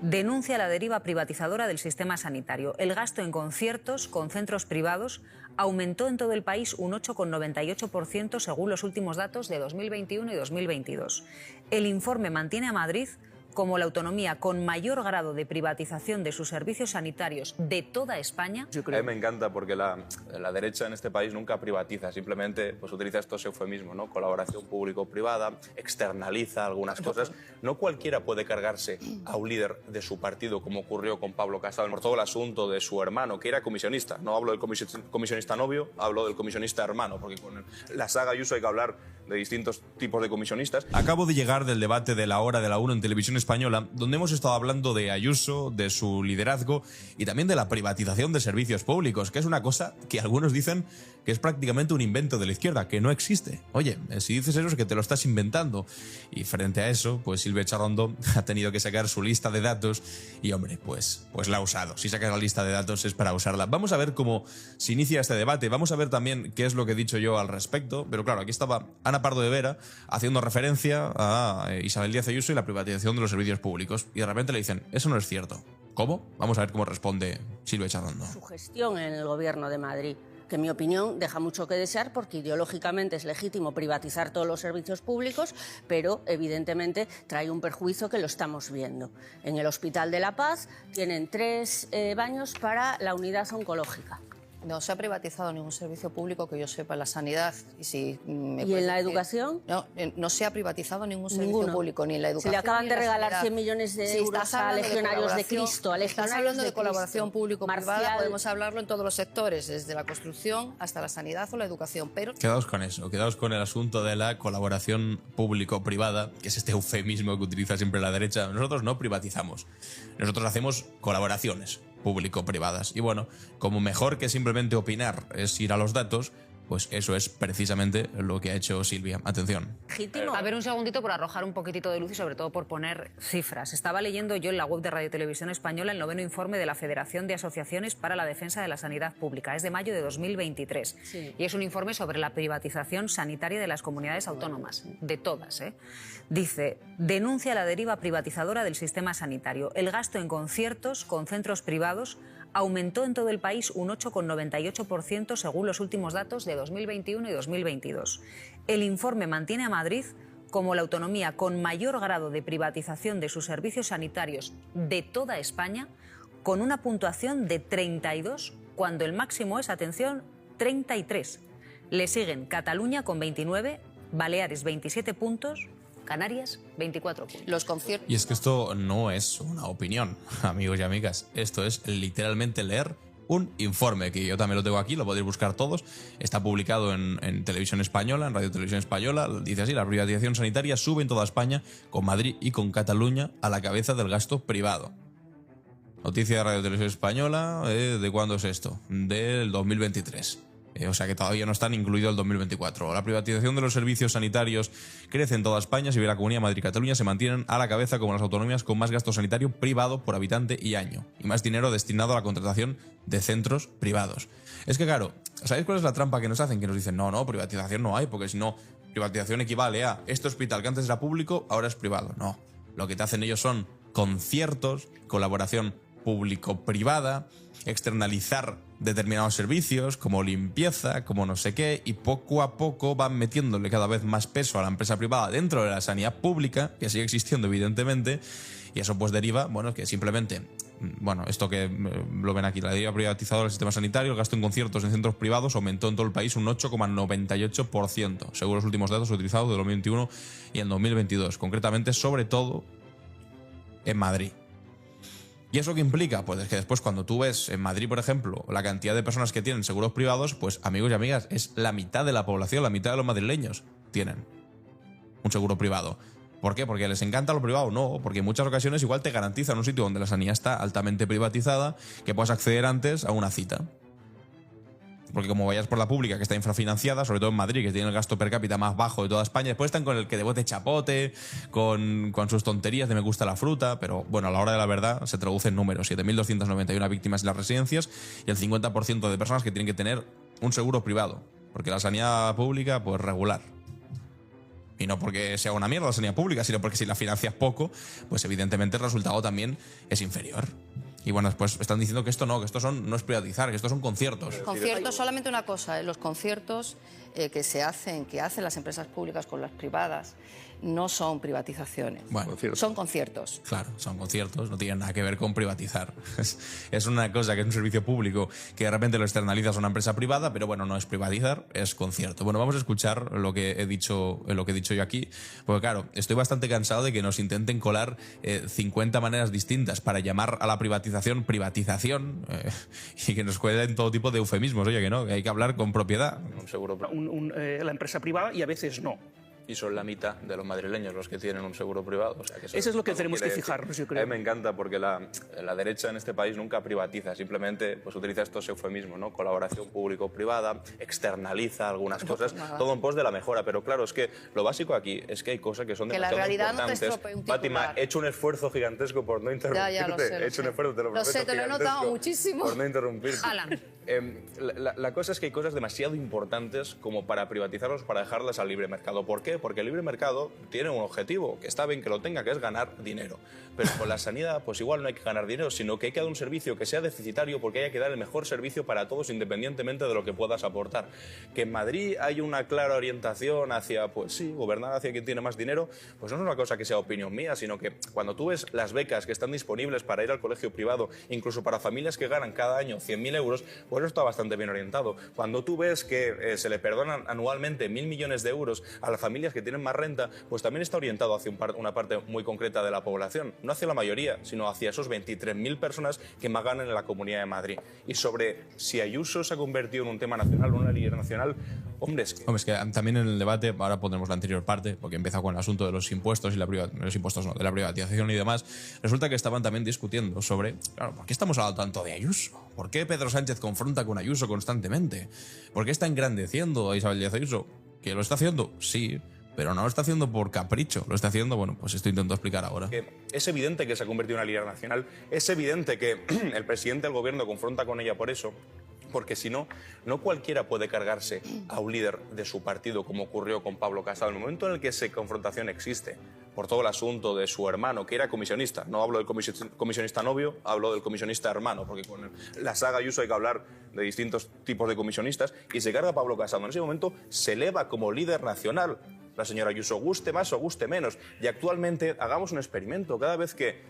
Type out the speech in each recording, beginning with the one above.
denuncia la deriva privatizadora del sistema sanitario. El gasto en conciertos con centros privados aumentó en todo el país un 8,98% según los últimos datos de 2021 y 2022. El informe mantiene a Madrid como la autonomía con mayor grado de privatización de sus servicios sanitarios de toda España. A mí me encanta porque la derecha en este país nunca privatiza, simplemente pues, utiliza estos eufemismos, ¿no? Colaboración público-privada, externaliza algunas cosas. No cualquiera puede cargarse a un líder de su partido, como ocurrió con Pablo Casado, por todo el asunto de su hermano, que era comisionista. No hablo del comisionista novio, hablo del comisionista hermano, porque con la saga Ayuso hay que hablar de distintos tipos de comisionistas. Acabo de llegar del debate de la hora de la 1 en Televisión Española, donde hemos estado hablando de Ayuso, de su liderazgo y también de la privatización de servicios públicos, que es una cosa que algunos dicen que es prácticamente un invento de la izquierda, que no existe. Oye, si dices eso es que te lo estás inventando. Y frente a eso, pues Silvia Echarondo ha tenido que sacar su lista de datos y, hombre, pues la ha usado. Si sacas la lista de datos es para usarla. Vamos a ver cómo se inicia este debate. Vamos a ver también qué es lo que he dicho yo al respecto. Pero claro, aquí estaba Ana Pardo de Vera haciendo referencia a Isabel Díaz Ayuso y la privatización de los servicios públicos. Y de repente le dicen, eso no es cierto. ¿Cómo? Vamos a ver cómo responde Silvia Echarondo. Su gestión en el gobierno de Madrid, que en mi opinión deja mucho que desear porque ideológicamente es legítimo privatizar todos los servicios públicos, pero evidentemente trae un perjuicio que lo estamos viendo. En el Hospital de la Paz tienen 3 baños para la unidad oncológica. No se ha privatizado ningún servicio público que yo sepa en la sanidad. ¿Y en la educación? No se ha privatizado ningún servicio público, ni en la educación. Se le acaban de regalar sanidad. 100 millones de euros a Legionarios de Cristo. Estás hablando de colaboración público-privada, podemos hablarlo en todos los sectores, desde la construcción hasta la sanidad o la educación. Pero quedaos con eso, quedaos con el asunto de la colaboración público-privada, que es este eufemismo que utiliza siempre la derecha. Nosotros no privatizamos, nosotros hacemos colaboraciones público-privadas. Y bueno, como mejor que simplemente opinar es ir a los datos, pues eso es precisamente lo que ha hecho Silvia. Atención. A ver, un segundito por arrojar un poquitito de luz y sobre todo por poner cifras. Estaba leyendo yo en la web de Radio Televisión Española el 9º informe de la Federación de Asociaciones para la Defensa de la Sanidad Pública. Es de mayo de 2023. Sí. Y es un informe sobre la privatización sanitaria de las comunidades autónomas. De todas, ¿eh? Dice, denuncia la deriva privatizadora del sistema sanitario. El gasto en conciertos con centros privados aumentó en todo el país un 8,98% según los últimos datos de 2021 y 2022. El informe mantiene a Madrid como la autonomía con mayor grado de privatización de sus servicios sanitarios de toda España, con una puntuación de 32, cuando el máximo es, atención, 33. Le siguen Cataluña con 29, Baleares 27 puntos, Canarias, 24 puntos. Los conciertos. Y es que esto no es una opinión, amigos y amigas. Esto es literalmente leer un informe, que yo también lo tengo aquí, lo podéis buscar todos. Está publicado en Televisión Española, en Radio Televisión Española. Dice así, la privatización sanitaria sube en toda España, con Madrid y con Cataluña a la cabeza del gasto privado. Noticia de Radio Televisión Española, ¿de cuándo es esto? Del 2023. O sea que todavía no están incluido el 2024. La privatización de los servicios sanitarios crece en toda España, si bien la Comunidad de Madrid y Cataluña se mantienen a la cabeza como las autonomías con más gasto sanitario privado por habitante y año, y más dinero destinado a la contratación de centros privados. Es que claro, ¿sabéis cuál es la trampa que nos hacen? Que nos dicen, no, privatización no hay, porque si no, privatización equivale a este hospital que antes era público, ahora es privado. No, lo que te hacen ellos son conciertos, colaboración público-privada, externalizar determinados servicios como limpieza, como no sé qué, y poco a poco van metiéndole cada vez más peso a la empresa privada dentro de la sanidad pública, que sigue existiendo evidentemente, y eso pues deriva, bueno, que simplemente, esto que lo ven aquí, la deriva privatizadora del sistema sanitario, el gasto en conciertos en centros privados aumentó en todo el país un 8,98%, según los últimos datos utilizados de 2021 y en 2022, concretamente sobre todo en Madrid. ¿Y eso qué implica? Pues es que después cuando tú ves en Madrid, por ejemplo, la cantidad de personas que tienen seguros privados, pues amigos y amigas, es la mitad de la población, la mitad de los madrileños tienen un seguro privado. ¿Por qué? ¿Porque les encanta lo privado? No, porque en muchas ocasiones igual te garantizan un sitio donde la sanidad está altamente privatizada que puedas acceder antes a una cita. Porque como vayas por la pública, que está infrafinanciada, sobre todo en Madrid, que tiene el gasto per cápita más bajo de toda España, después están con el que de bote chapote, con sus tonterías de me gusta la fruta, pero bueno, a la hora de la verdad se traduce en números. 7.291 víctimas en las residencias y el 50% de personas que tienen que tener un seguro privado, porque la sanidad pública, pues regular. Y no porque sea una mierda la sanidad pública, sino porque si la financias poco, pues evidentemente el resultado también es inferior. Y bueno, después están diciendo que esto no es privatizar, que estos son conciertos. Conciertos, solamente una cosa, los conciertos que hacen las empresas públicas con las privadas, no son privatizaciones, Bueno, son conciertos. Claro, son conciertos, no tienen nada que ver con privatizar. Es una cosa que es un servicio público que de repente lo externalizas a una empresa privada, pero bueno, no es privatizar, es concierto. Bueno, vamos a escuchar lo que he dicho yo aquí, porque claro, estoy bastante cansado de que nos intenten colar 50 maneras distintas para llamar a la privatización y que nos cuelen todo tipo de eufemismos. Oye, que no, que hay que hablar con propiedad. Un seguro la empresa privada y a veces no. y son la mitad de los madrileños los que tienen un seguro privado. O sea, que eso es lo que tenemos que fijarnos, yo creo. A mí me encanta porque la derecha en este país nunca privatiza, simplemente pues, utiliza estos eufemismos, ¿no? Colaboración público-privada, externaliza algunas cosas, todo en pos de la mejora. Pero claro, es que lo básico aquí es que hay cosas que son demasiado importantes. Que la realidad no te estropee un titular. Fátima, he hecho un esfuerzo gigantesco por no interrumpirte. Ya, lo sé, he hecho un esfuerzo, te lo prometo, sé, te lo he notado muchísimo. Por no interrumpirte. Alan. La cosa es que hay cosas demasiado importantes como para privatizarlos, para dejarlas al libre mercado. ¿Por qué? Porque el libre mercado tiene un objetivo, que está bien que lo tenga, que es ganar dinero. Pero con la sanidad, pues igual no hay que ganar dinero, sino que hay que dar un servicio que sea deficitario porque hay que dar el mejor servicio para todos independientemente de lo que puedas aportar. Que en Madrid hay una clara orientación hacia, pues sí, gobernar hacia quien tiene más dinero, pues no es una cosa que sea opinión mía, sino que cuando tú ves las becas que están disponibles para ir al colegio privado, incluso para familias que ganan cada año 100.000 euros, pues eso está bastante bien orientado. Cuando tú ves que se le perdonan anualmente 1.000 millones de euros a las familias que tienen más renta, pues también está orientado hacia una parte muy concreta de la población. No hacia la mayoría, sino hacia esos 23.000 personas que más ganan en la Comunidad de Madrid. Y sobre si Ayuso se ha convertido en un tema nacional o una líder nacional, hombre, es que también en el debate, ahora pondremos la anterior parte, porque empezó con el asunto de los impuestos y de la privatización y demás, resulta que estaban también discutiendo sobre, claro, ¿por qué estamos hablando tanto de Ayuso? ¿Por qué Pedro Sánchez confronta con Ayuso constantemente? ¿Por qué está engrandeciendo a Isabel Díaz Ayuso? ¿Que lo está haciendo? Sí, pero no lo está haciendo por capricho, lo está haciendo, bueno, pues esto intento explicar ahora. Es evidente que se ha convertido en una líder nacional, es evidente que el presidente del gobierno confronta con ella por eso, porque si no, no cualquiera puede cargarse a un líder de su partido, como ocurrió con Pablo Casado. En el momento en el que esa confrontación existe, por todo el asunto de su hermano, que era comisionista, no hablo del comisionista novio, hablo del comisionista hermano, porque con la saga Ayuso hay que hablar de distintos tipos de comisionistas, y se carga a Pablo Casado. En ese momento se eleva como líder nacional la señora Ayuso, guste más o guste menos. Y actualmente hagamos un experimento. Cada vez que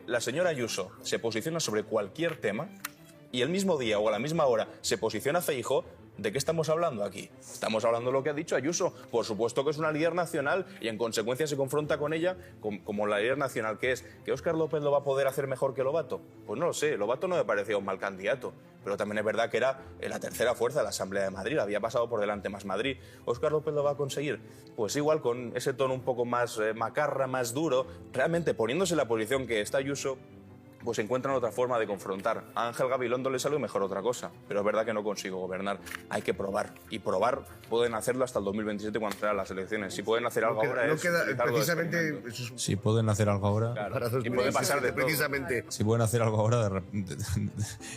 la señora Ayuso se posiciona sobre cualquier tema y el mismo día o a la misma hora se posiciona Feijóo, ¿de qué estamos hablando aquí? Estamos hablando de lo que ha dicho Ayuso. Por supuesto que es una líder nacional y en consecuencia se confronta con ella como la líder nacional que es. ¿Que Óscar López lo va a poder hacer mejor que Lobato? Pues no lo sé. Lobato no me parecía un mal candidato, pero también es verdad que era la tercera fuerza de la Asamblea de Madrid. Había pasado por delante más Madrid. ¿Óscar López lo va a conseguir? Pues igual con ese tono un poco más macarra, más duro, realmente poniéndose en la posición que está Ayuso, pues encuentran otra forma de confrontar. A Ángel Gabilondo le sale mejor otra cosa, pero es verdad que no consigo gobernar. Hay que probar. Y probar pueden hacerlo hasta el 2027 cuando serán las elecciones. Si pueden hacer algo ahora es... precisamente... Si pueden hacer algo ahora... Claro. Y puede pasar de todo. Precisamente. Si pueden hacer algo ahora,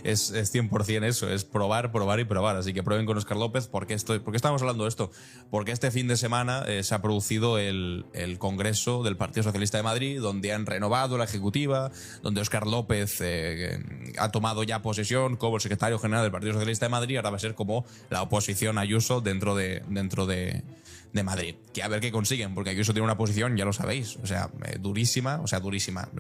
es 100% eso, es probar, probar y probar. Así que prueben con Óscar López. ¿Por qué estamos hablando de esto? Porque este fin de semana se ha producido el Congreso del Partido Socialista de Madrid, donde han renovado la Ejecutiva, donde Óscar López ha tomado ya posesión como el secretario general del Partido Socialista de Madrid. Ahora va a ser como la oposición a Ayuso dentro de Madrid. Que a ver qué consiguen, porque Ayuso tiene una posición, ya lo sabéis, durísima,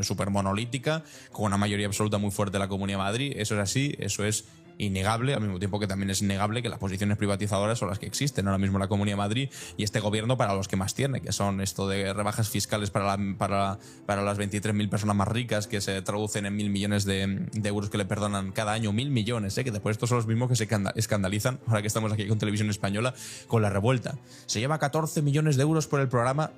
súper monolítica, con una mayoría absoluta muy fuerte de la Comunidad de Madrid. Eso es así, eso es innegable, al mismo tiempo que también es innegable que las posiciones privatizadoras son las que existen ahora mismo en la Comunidad de Madrid, y este gobierno para los que más tiene, que son esto de rebajas fiscales para las 23.000 personas más ricas, que se traducen en 1.000 millones de euros que le perdonan cada año, 1.000 millones, que después estos son los mismos que se escandalizan, ahora que estamos aquí con Televisión Española, con La Revuelta. Se lleva 14 millones de euros por el programa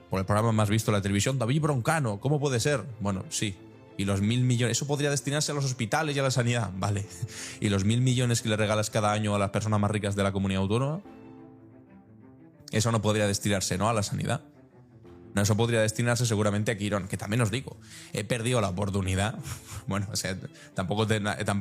más visto de la televisión, David Broncano. ¿Cómo puede ser? Bueno, sí. Y los 1.000 millones, eso podría destinarse a los hospitales y a la sanidad, vale. Y los 1.000 millones que le regalas cada año a las personas más ricas de la comunidad autónoma, eso no podría destinarse, ¿no?, a la sanidad. No, eso podría destinarse seguramente a Quirón, que también os digo, he perdido la oportunidad. Bueno, tampoco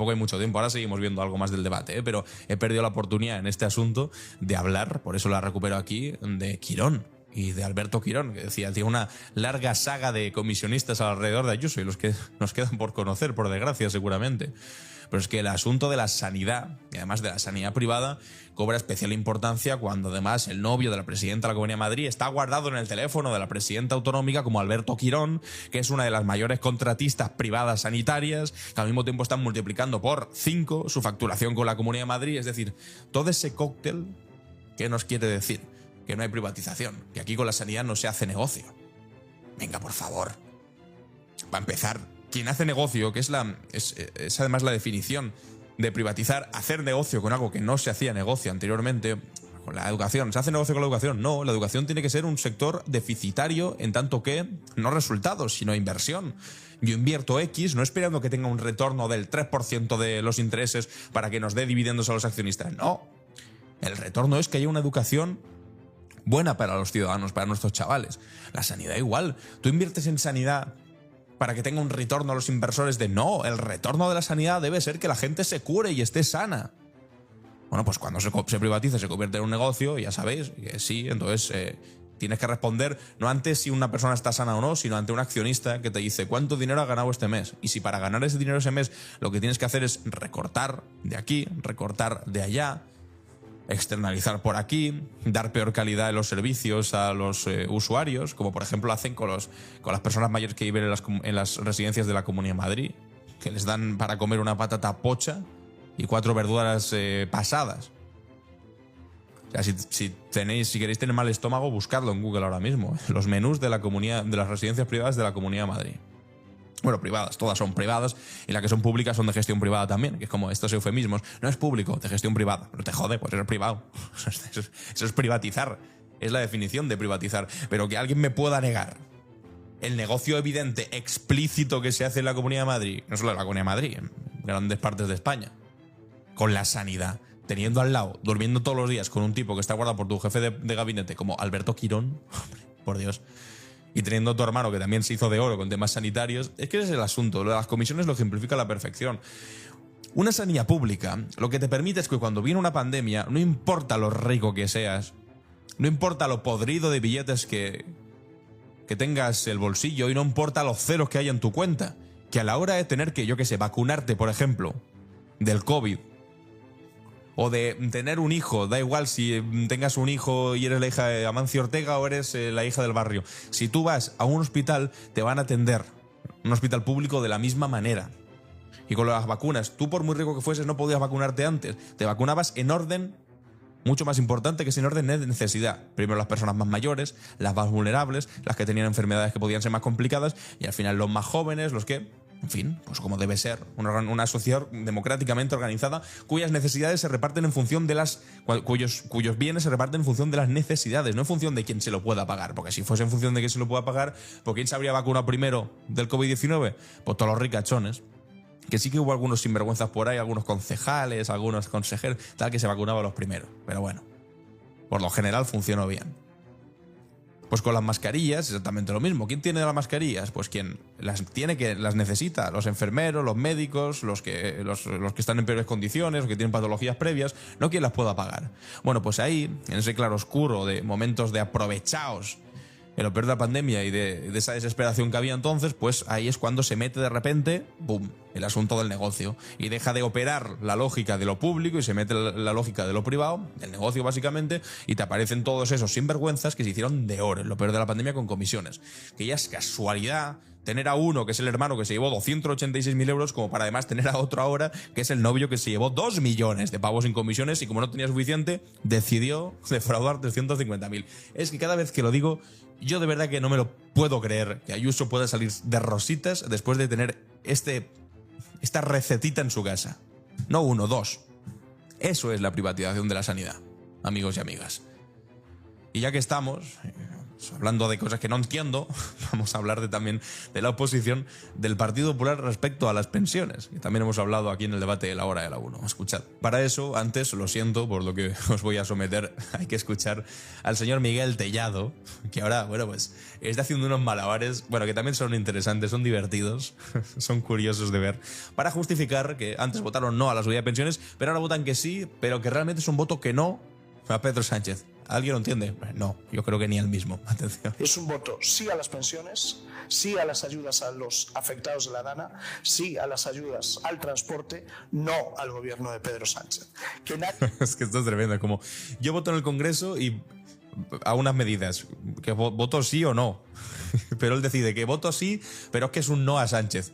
hay mucho tiempo, ahora seguimos viendo algo más del debate, pero he perdido la oportunidad en este asunto de hablar, por eso la recupero aquí, de Quirón. y de Alberto Quirón, que decía, tiene una larga saga de comisionistas alrededor de Ayuso y los que nos quedan por conocer, por desgracia, seguramente. Pero es que el asunto de la sanidad, y además de la sanidad privada, cobra especial importancia cuando además el novio de la presidenta de la Comunidad de Madrid está guardado en el teléfono de la presidenta autonómica como Alberto Quirón, que es una de las mayores contratistas privadas sanitarias, que al mismo tiempo están multiplicando por 5 su facturación con la Comunidad de Madrid. Es decir, todo ese cóctel, ¿qué nos quiere decir? Que no hay privatización, que aquí con la sanidad no se hace negocio. Venga, por favor. Va a empezar. Quien hace negocio, que es además la definición de privatizar, hacer negocio con algo que no se hacía negocio anteriormente, con la educación. ¿Se hace negocio con la educación? No, la educación tiene que ser un sector deficitario en tanto que no resultados, sino inversión. Yo invierto X no esperando que tenga un retorno del 3% de los intereses para que nos dé dividendos a los accionistas. No. El retorno es que haya una educación buena para los ciudadanos, para nuestros chavales. La sanidad igual. Tú inviertes en sanidad para que tenga un retorno a los inversores de no, el retorno de la sanidad debe ser que la gente se cure y esté sana. Bueno, pues cuando se privatiza se convierte en un negocio, ya sabéis, que sí, entonces tienes que responder no ante si una persona está sana o no, sino ante un accionista que te dice cuánto dinero ha ganado este mes. Y si para ganar ese dinero ese mes lo que tienes que hacer es recortar de aquí, recortar de allá, externalizar por aquí, dar peor calidad en los servicios a los usuarios, como por ejemplo hacen con las personas mayores que viven en las residencias de la Comunidad de Madrid, que les dan para comer una patata pocha y 4 verduras pasadas. O sea, si queréis tener mal estómago, buscadlo en Google ahora mismo. Los menús de las residencias privadas de la Comunidad de Madrid. Bueno, privadas, todas son privadas, y las que son públicas son de gestión privada también, que es como estos eufemismos. No es público, de gestión privada. Pero te jode, pues eso es privado. Eso es privatizar. Es la definición de privatizar. Pero que alguien me pueda negar el negocio evidente, explícito que se hace en la Comunidad de Madrid, no solo en la Comunidad de Madrid, en grandes partes de España, con la sanidad, teniendo al lado, durmiendo todos los días con un tipo que está guardado por tu jefe de gabinete como Alberto Quirón, hombre, por Dios, y teniendo a tu hermano que también se hizo de oro con temas sanitarios, es que ese es el asunto. Lo de las comisiones lo ejemplifica a la perfección. Una sanidad pública lo que te permite es que cuando viene una pandemia, no importa lo rico que seas, no importa lo podrido de billetes que tengas el bolsillo y no importa los ceros que haya en tu cuenta, que a la hora de tener que, yo qué sé, vacunarte, por ejemplo, del COVID, o de tener un hijo, da igual si tengas un hijo y eres la hija de Amancio Ortega o eres la hija del barrio. Si tú vas a un hospital, te van a atender, un hospital público, de la misma manera. Y con las vacunas, tú por muy rico que fueses no podías vacunarte antes. Te vacunabas en orden mucho más importante, que es en orden de necesidad. Primero las personas más mayores, las más vulnerables, las que tenían enfermedades que podían ser más complicadas, y al final los más jóvenes, los que... En fin, pues como debe ser, una sociedad democráticamente organizada cuyas necesidades se reparten en función de cuyos bienes se reparten en función de las necesidades, no en función de quién se lo pueda pagar. Porque si fuese en función de quién se lo pueda pagar, ¿por quién se habría vacunado primero del COVID-19? Pues todos los ricachones. Que sí que hubo algunos sinvergüenzas por ahí, algunos concejales, algunos consejeros, tal, que se vacunaban los primeros. Pero bueno, por lo general funcionó bien. Pues con las mascarillas exactamente lo mismo. ¿Quién tiene las mascarillas? Pues quien las tiene, que las necesita. Los enfermeros, los médicos, los que están en peores condiciones, los que tienen patologías previas, no quien las pueda pagar. Bueno, pues ahí, en ese claroscuro de momentos de aprovechaos en lo peor de la pandemia y de esa desesperación que había entonces, pues ahí es cuando se mete de repente, ¡boom!, el asunto del negocio. Y deja de operar la lógica de lo público y se mete la lógica de lo privado, del negocio básicamente, y te aparecen todos esos sinvergüenzas que se hicieron de oro en lo peor de la pandemia con comisiones. Que ya es casualidad tener a uno que es el hermano que se llevó 286.000 euros, como para además tener a otro ahora que es el novio que se llevó 2 millones de pavos en comisiones, y como no tenía suficiente, decidió defraudar 350.000. Es que cada vez que lo digo, yo de verdad que no me lo puedo creer, que Ayuso pueda salir de rositas después de tener esta recetita en su casa. No uno, 2. Eso es la privatización de la sanidad, amigos y amigas. Y ya que estamos hablando de cosas que no entiendo, vamos a hablar también de la oposición del Partido Popular respecto a las pensiones, que también hemos hablado aquí en el debate de la hora de la 1. Escuchad. Para eso, antes, lo siento por lo que os voy a someter, hay que escuchar al señor Miguel Tellado, que ahora, bueno, pues está haciendo unos malabares, bueno, que también son interesantes, son divertidos, son curiosos de ver, para justificar que antes votaron no a la subida de pensiones, pero ahora votan que sí, pero que realmente es un voto que no a Pedro Sánchez. ¿Alguien lo entiende? No, yo creo que ni él mismo. Atención. Es un voto sí a las pensiones, sí a las ayudas a los afectados de la Dana, sí a las ayudas al transporte, no al gobierno de Pedro Sánchez. Es que esto es tremendo. Como yo voto en el Congreso y a unas medidas, que voto sí o no. Pero él decide que voto sí, pero es que es un no a Sánchez.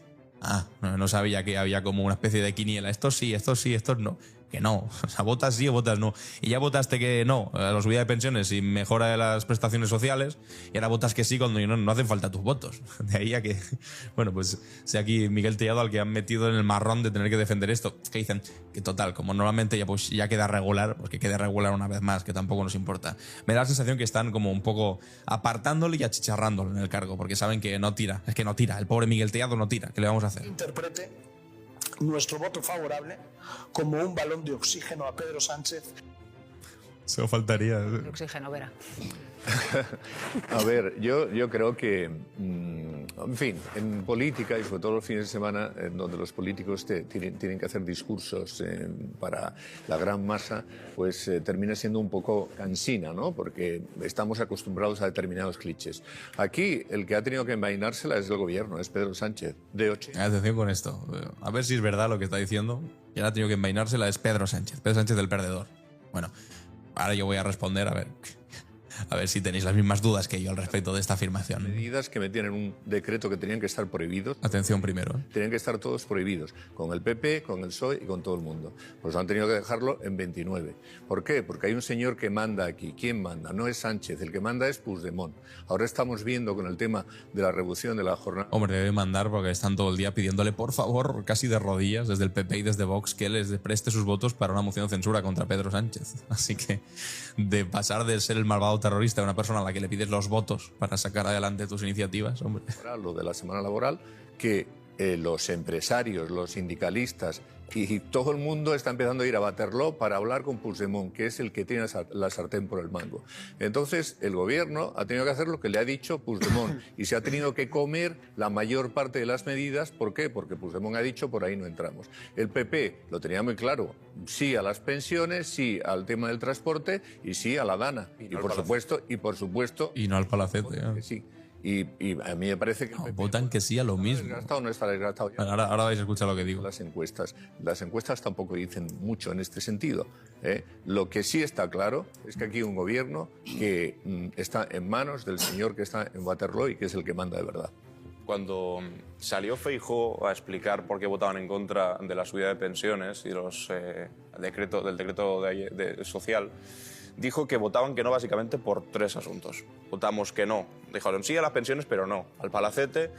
No sabía que había como una especie de quiniela. Estos sí, estos no. Que no, o sea, votas sí o votas no. Y ya votaste que no a la subida de pensiones y mejora de las prestaciones sociales, y ahora votas que sí cuando no hacen falta tus votos. De ahí a que, bueno, pues sea aquí Miguel Tellado al que han metido en el marrón de tener que defender esto. Que dicen que total, como normalmente ya queda regular, pues que quede regular una vez más, que tampoco nos importa. Me da la sensación que están como un poco apartándole y achicharrándolo en el cargo, porque saben que no tira. Es que no tira, el pobre Miguel Tellado no tira. ¿Qué le vamos a hacer? Interprete nuestro voto favorable como un balón de oxígeno a Pedro Sánchez. Eso faltaría. El oxígeno, Vera. A ver, yo creo que, en fin, en política y sobre todo los fines de semana, en donde los políticos tienen que hacer discursos para la gran masa, pues termina siendo un poco cansina, ¿no? Porque estamos acostumbrados a determinados clichés. Aquí el que ha tenido que envainársela es el gobierno, es Pedro Sánchez, de 80. Atención con esto. A ver si es verdad lo que está diciendo. Quien ha tenido que envainársela es Pedro Sánchez del perdedor. Bueno, ahora yo voy a responder a ver si tenéis las mismas dudas que yo al respecto de esta afirmación. Medidas que metían en un decreto que tenían que estar prohibidos. Atención primero. Tenían que estar todos prohibidos, con el PP, con el PSOE y con todo el mundo. Pues han tenido que dejarlo en 29. ¿Por qué? Porque hay un señor que manda aquí. ¿Quién manda? No es Sánchez, el que manda es Puigdemont. Ahora estamos viendo con el tema de la reducción de la jornada. Hombre, debe mandar porque están todo el día pidiéndole, por favor, casi de rodillas, desde el PP y desde Vox, que les preste sus votos para una moción de censura contra Pedro Sánchez. Así que de pasar de ser el malvado terrorista a una persona a la que le pides los votos para sacar adelante tus iniciativas, hombre. Lo de la semana laboral, que los empresarios, los sindicalistas y todo el mundo está empezando a ir a Waterloo para hablar con Puigdemont, que es el que tiene la sartén por el mango. Entonces, el gobierno ha tenido que hacer lo que le ha dicho Puigdemont y se ha tenido que comer la mayor parte de las medidas. ¿Por qué? Porque Puigdemont ha dicho por ahí no entramos. El PP lo tenía muy claro, sí a las pensiones, sí al tema del transporte y sí a la Dana. Y por supuesto... Y no al palacete. Sí. Y a mí me parece que votan que sí a lo mismo. ¿Desgastado o no está desgastado? Ahora vais a escuchar lo que digo. Las encuestas tampoco dicen mucho en este sentido. Lo que sí está claro es que aquí hay un gobierno que está en manos del señor que está en Waterloo y que es el que manda de verdad. Cuando salió Feijóo a explicar por qué votaban en contra de la subida de pensiones y del decreto social, dijo que votaban que no básicamente por 3 asuntos. Votamos que no. Dijeron sí a las pensiones, pero no al palacete,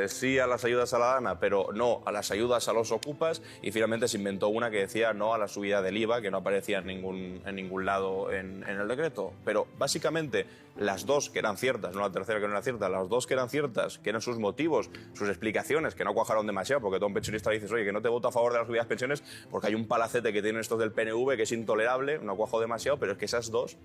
sí a las ayudas a la Dana, pero no a las ayudas a los ocupas, y finalmente se inventó una que decía no a la subida del IVA, que no aparecía en ningún lado en el decreto. Pero básicamente las dos que eran ciertas, no la tercera que no era cierta, las dos que eran ciertas, que eran sus motivos, sus explicaciones, que no cuajaron demasiado, porque todo un pensionista le dices, oye, que no te voto a favor de las subidas de pensiones porque hay un palacete que tienen estos del PNV que es intolerable, no cuajó demasiado, pero es que esas dos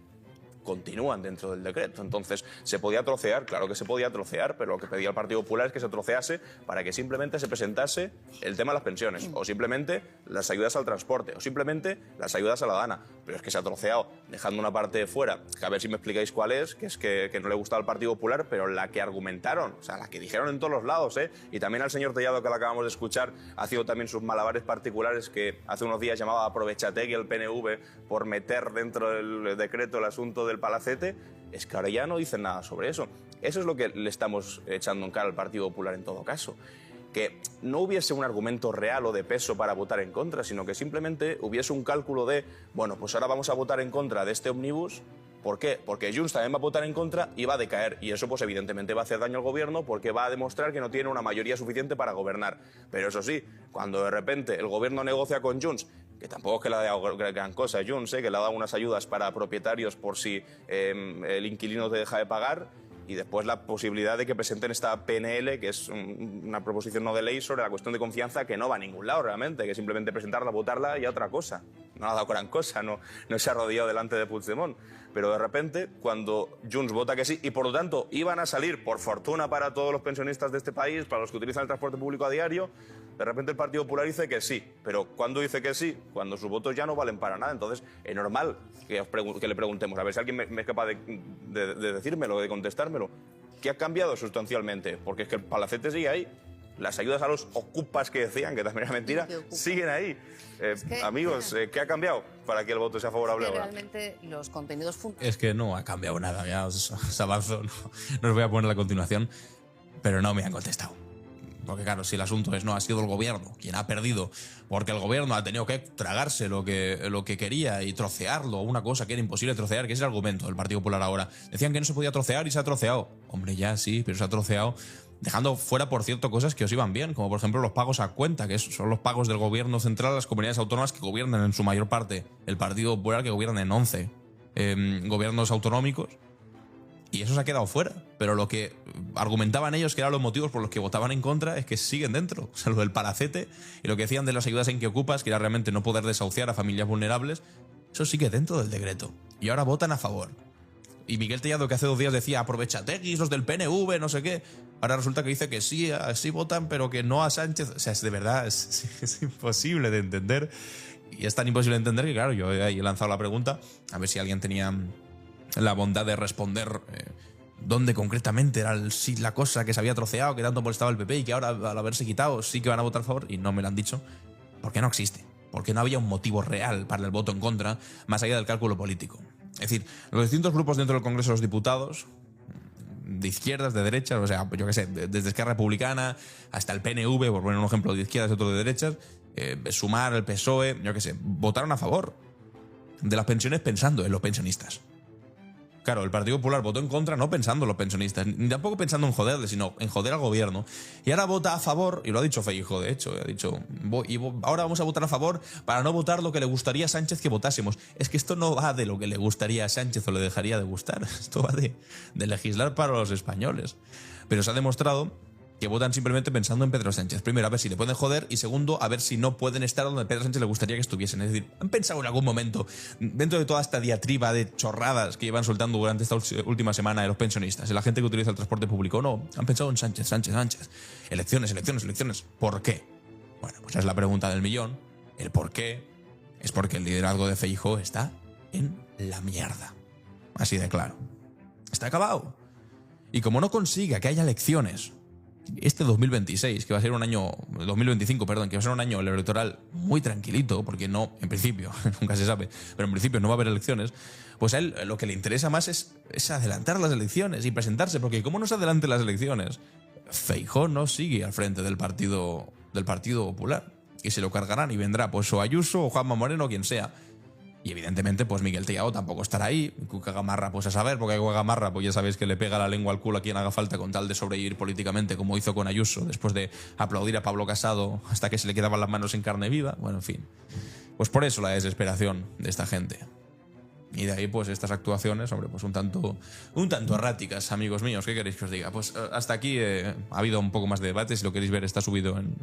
continúan dentro del decreto. Entonces, ¿se podía trocear? Claro que se podía trocear, pero lo que pedía el Partido Popular es que se trocease para que simplemente se presentase el tema de las pensiones, o simplemente las ayudas al transporte, o simplemente las ayudas a la Dana. Pero es que se ha troceado, dejando una parte fuera, que a ver si me explicáis cuál es, que es que no le gustaba al Partido Popular, pero la que argumentaron, o sea, la que dijeron en todos los lados, y también al señor Tellado, que lo acabamos de escuchar, ha sido también sus malabares particulares, que hace unos días llamaba Aprovechategui el PNV por meter dentro del decreto el asunto del palacete. Es que ahora ya no dicen nada sobre eso. Eso es lo que le estamos echando en cara al Partido Popular en todo caso. Que no hubiese un argumento real o de peso para votar en contra, sino que simplemente hubiese un cálculo de, bueno, pues ahora vamos a votar en contra de este ómnibus. ¿Por qué? Porque Junts también va a votar en contra y va a decaer. Y eso, pues evidentemente, va a hacer daño al gobierno porque va a demostrar que no tiene una mayoría suficiente para gobernar. Pero eso sí, cuando de repente el gobierno negocia con Junts, que tampoco es que le haya dado gran cosa a Junts, que le ha dado unas ayudas para propietarios por si el inquilino te deja de pagar, y después la posibilidad de que presenten esta PNL, que es una proposición no de ley sobre la cuestión de confianza, que no va a ningún lado realmente, que simplemente presentarla, votarla y a otra cosa. No ha dado gran cosa, no se ha arrodillado delante de Puigdemont. Pero de repente, cuando Junts vota que sí, y por lo tanto iban a salir, por fortuna para todos los pensionistas de este país, para los que utilizan el transporte público a diario, De repente el Partido Popular dice que sí, pero ¿cuándo dice que sí? Cuando sus votos ya no valen para nada. Entonces es normal que le preguntemos, a ver si alguien me es capaz de decírmelo, de contestármelo. ¿Qué ha cambiado sustancialmente? Porque es que el palacete sigue ahí. Las ayudas a los ocupas que decían, que también era mentira, siguen ahí. Amigos, ¿qué ha cambiado para que el voto sea favorable ahora? Realmente los contenidos Es que no ha cambiado nada, ya os avanzo, no os voy a poner la continuación, pero no me han contestado. Porque claro, si el asunto es no, ha sido el gobierno quien ha perdido, porque el gobierno ha tenido que tragarse lo que quería y trocearlo, una cosa que era imposible trocear, que es el argumento del Partido Popular ahora. Decían que no se podía trocear y se ha troceado. Hombre, ya sí, pero se ha troceado dejando fuera, por cierto, cosas que os iban bien, como por ejemplo los pagos a cuenta, que son los pagos del gobierno central a las comunidades autónomas que gobiernan en su mayor parte el Partido Popular, que gobiernan en 11 gobiernos autonómicos. Y eso se ha quedado fuera. Pero lo que argumentaban ellos, que eran los motivos por los que votaban en contra, es que siguen dentro. O sea, lo del palacete y lo que decían de las ayudas en que ocupas, que era realmente no poder desahuciar a familias vulnerables, eso sigue dentro del decreto. Y ahora votan a favor. Y Miguel Tellado, que hace 2 días decía aprovechateguis, los del PNV, no sé qué, ahora resulta que dice que sí votan, pero que no a Sánchez. O sea, es de verdad, es imposible de entender. Y es tan imposible de entender que, claro, yo he lanzado la pregunta a ver si alguien tenía la bondad de responder dónde concretamente era la cosa que se había troceado, que tanto molestaba el PP y que ahora, al haberse quitado, sí que van a votar a favor, y no me lo han dicho, porque no existe. Porque no había un motivo real para el voto en contra, más allá del cálculo político. Es decir, los distintos grupos dentro del Congreso de los Diputados, de izquierdas, de derechas, o sea, yo qué sé, desde Esquerra Republicana hasta el PNV, por poner un ejemplo de izquierdas y otro de derechas, Sumar, el PSOE, yo qué sé, votaron a favor de las pensiones pensando en los pensionistas. Claro, el Partido Popular votó en contra no pensando en los pensionistas, ni tampoco pensando en joderles, sino en joder al gobierno. Y ahora vota a favor, y lo ha dicho Feijóo, de hecho, ha dicho, ahora vamos a votar a favor para no votar lo que le gustaría a Sánchez que votásemos. Es que esto no va de lo que le gustaría a Sánchez o le dejaría de gustar, esto va de legislar para los españoles. Pero se ha demostrado que votan simplemente pensando en Pedro Sánchez. Primero, a ver si le pueden joder, y segundo, a ver si no pueden estar donde Pedro Sánchez le gustaría que estuviesen. Es decir, ¿han pensado en algún momento, dentro de toda esta diatriba de chorradas que llevan soltando durante esta última semana de los pensionistas, en la gente que utiliza el transporte público? No, han pensado en Sánchez. Elecciones. ¿Por qué? Bueno, pues es la pregunta del millón. El por qué es porque el liderazgo de Feijóo está en la mierda. Así de claro. Está acabado. Y como no consiga que haya elecciones este 2026, que va a ser un año, 2025, perdón, que va a ser un año electoral muy tranquilito, porque no, en principio, nunca se sabe, pero en principio no va a haber elecciones, pues a él lo que le interesa más es adelantar las elecciones y presentarse, porque como no se adelanten las elecciones, Feijóo no sigue al frente del Partido Popular, y se lo cargarán y vendrá pues o Ayuso o Juanma Moreno o quien sea. Y evidentemente, pues Miguel Tellado tampoco estará ahí. Cuca Gamarra, pues a saber, porque Cuca Gamarra, pues ya sabéis que le pega la lengua al culo a quien haga falta con tal de sobrevivir políticamente, como hizo con Ayuso, después de aplaudir a Pablo Casado hasta que se le quedaban las manos en carne viva. Bueno, en fin. Pues por eso la desesperación de esta gente. Y de ahí, pues, estas actuaciones, hombre, pues un tanto erráticas, amigos míos. ¿Qué queréis que os diga? Pues hasta aquí ha habido un poco más de debate. Si lo queréis ver, está subido en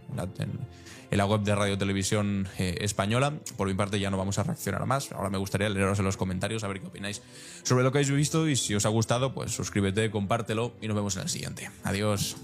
la web de Radio Televisión Española. Por mi parte, ya no vamos a reaccionar a más. Ahora me gustaría leeros en los comentarios a ver qué opináis sobre lo que habéis visto. Y si os ha gustado, pues suscríbete, compártelo y nos vemos en el siguiente. Adiós.